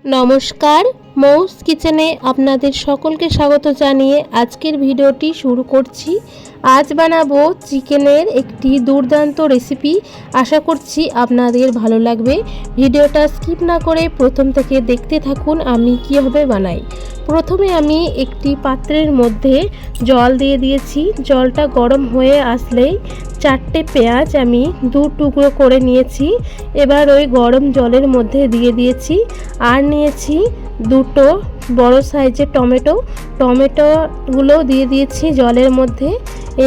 নমস্কার, মৌস কিচেনে আপনাদের সকলকে স্বাগত জানিয়ে আজকের ভিডিওটি শুরু করছি। আজ বানাবো চিকেনের একটি দুর্দান্ত রেসিপি। আশা করছি আপনাদের ভালো লাগবে। ভিডিওটা স্কিপ না করে প্রথম থেকে দেখতে থাকুন আমি কীভাবে বানাই। প্রথমে আমি একটি পাত্রের মধ্যে জল দিয়ে দিয়েছি। জলটা গরম হয়ে আসলেই 4টে পেঁয়াজ আমি 2 টুকরো করে নিয়েছি। এবার ওই গরম জলের মধ্যে দিয়ে দিয়েছি। আর নিয়েছি 2টো বড় সাইজের টমেটোগুলো দিয়ে দিয়েছি জলের মধ্যে।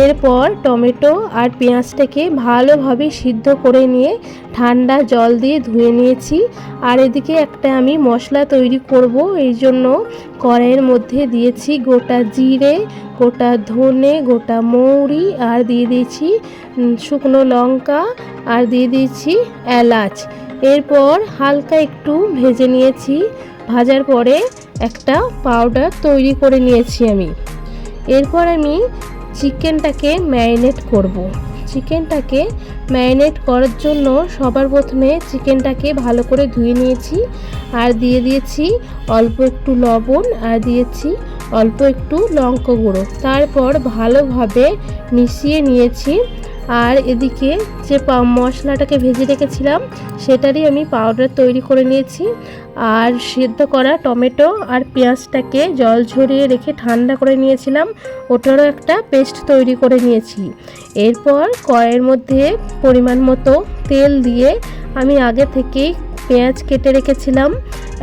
এরপর টমেটো আর পেঁয়াজটাকে ভালোভাবে সিদ্ধ করে নিয়ে ঠান্ডা জল দিয়ে ধুয়ে নিয়েছি। আর এদিকে একটা আমি মশলা তৈরি করব, এই জন্য কড়াইয়ের মধ্যে দিয়েছি গোটা জিরে, গোটা ধনে, গোটা মৌরি, আর দিয়ে দিয়েছি শুকনো লঙ্কা, আর দিয়ে দিয়েছি এলাচ। এরপর হালকা একটু ভেজে নিয়েছি। ভাজার পরে একটা পাউডার তৈরি করে নিয়েছি আমি। এরপর আমি চিকেনটাকে ম্যারিনেট করব। চিকেনটাকে ম্যারিনেট করার জন্য সবার প্রথমে চিকেনটাকে ভালো করে ধুয়ে নিয়েছি। আর দিয়ে দিয়েছি অল্প একটু লবণ, আর দিয়েছি অল্প একটু লঙ্কা গুঁড়ো। তারপর ভালোভাবে মিশিয়ে নিয়েছি। আর এদিকে যে মশলাটাকে ভেজে রেখেছিলাম সেটারই আমি পাউডার তৈরি করে নিয়েছি। আর সিদ্ধ করা টমেটো আর পেঁয়াজটাকে জল ঝরিয়ে রেখে ঠান্ডা করে নিয়েছিলাম, ওটারও একটা পেস্ট তৈরি করে নিয়েছি। এরপর কড়াইয়ের মধ্যে পরিমাণ মতো তেল দিয়ে আমি আগে থেকেই পেঁয়াজ কেটে রেখেছিলাম,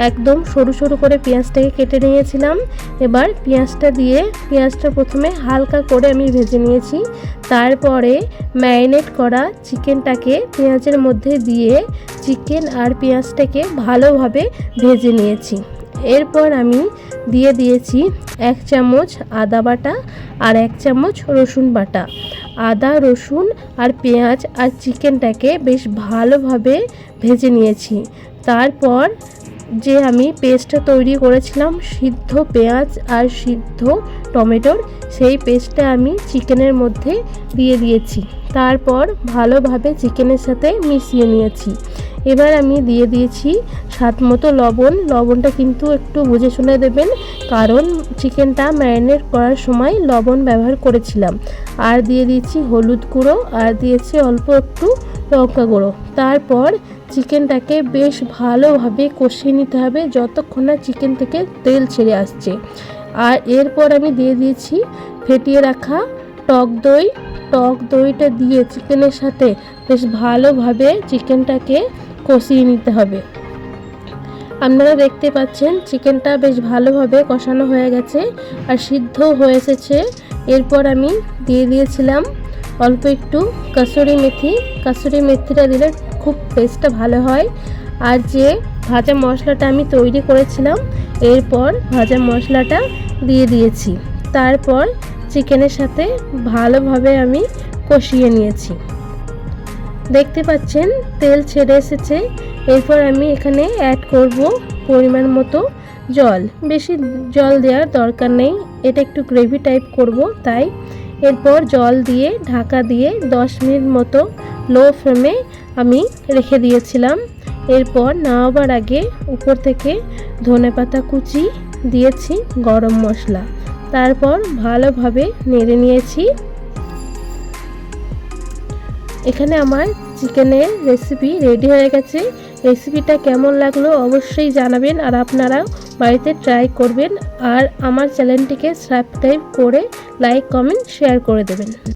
একদম সরু সরু করে পেঁয়াজটাকে কেটে নিয়েছিলাম। এবার পেঁয়াজটা দিয়ে পেঁয়াজটা প্রথমে হালকা করে আমি ভেজে নিয়েছি। তারপরে ম্যারিনেট করা চিকেনটাকে পেঁয়াজের মধ্যে দিয়ে চিকেন আর পেঁয়াজটাকে ভালোভাবে ভেজে নিয়েছি। এরপর আমি দিয়ে দিয়েছি 1 চামচ আদা বাটা আর 1 চামচ রসুন বাটা। আদা, রসুন আর পেঁয়াজ আর চিকেনটাকে বেশ ভালোভাবে ভেজে নিয়েছি। তারপর যে আমি পেস্টটা তৈরি করেছিলাম সিদ্ধ পেঁয়াজ আর সিদ্ধ টমেটোর, সেই পেস্টটা আমি চিকেনের মধ্যে দিয়ে দিয়েছি। তারপর ভালোভাবে চিকেনের সাথে মিশিয়ে নিয়েছি। এবার আমি দিয়ে দিয়েছি স্বাদ মতো লবণ। লবণটা কিন্তু একটু বুঝে শুনে দেবেন, কারণ চিকেনটা ম্যারিনেট করার সময় লবণ ব্যবহার করেছিলাম। আর দিয়ে দিয়েছি হলুদ গুঁড়ো, আর দিয়েছি অল্প একটু লঙ্কা গুঁড়ো। তারপর চিকেনটাকে বেশ ভালোভাবে কষিয়ে নিতে হবে যতক্ষণ না চিকেন থেকে তেল ছেড়ে আসছে। আর এরপর আমি দিয়ে দিয়েছি ফেটিয়ে রাখা টক দই। টক দইটা দিয়ে চিকেনের সাথে বেশ ভালোভাবে চিকেনটাকে কষিয়ে নিতে হবে। আপনারা দেখতে পাচ্ছেন চিকেনটা বেশ ভালোভাবে কষানো হয়ে গেছে আর সিদ্ধ হয়ে এসেছে। এরপর আমি দিয়ে দিয়েছিলাম অল্প একটু কাসুরি মেথি। কাসুরি মেথিটা দিলে খুব টেস্টটা ভালো হয়। আর যে ভাজা মশলাটা আমি তৈরি করেছিলাম, এরপর ভাজা মশলাটা দিয়ে দিয়েছি। তারপর চিকেনের সাথে ভালোভাবে আমি কষিয়ে নিয়েছি। দেখতে পাচ্ছেন তেল ছেড়ে এসেছে। এরপর আমি এখানে অ্যাড করব পরিমাণ মতো জল। বেশি জল দেওয়ার দরকার নেই, এটা একটু গ্রেভি টাইপ করব তাই। এরপর জল দিয়ে ঢাকা দিয়ে 10 মিনিট মতো লো ফ্লেমে আমি রেখে দিয়েছিলাম। এরপর নামাবার আগে উপর থেকে ধনেপাতা কুচি দিয়েছি, গরম মশলা। তারপর ভালোভাবে নেড়ে নিয়েছি। এখানে আমার চিকেনের রেসিপি রেডি হয়ে গেছে। রেসিপিটা কেমন লাগলো অবশ্যই জানাবেন, আর আপনারা বাড়িতে ট্রাই করবেন। আর আমার চ্যানেলটিকে সাবস্ক্রাইব করে লাইক, কমেন্ট, শেয়ার করে দেবেন।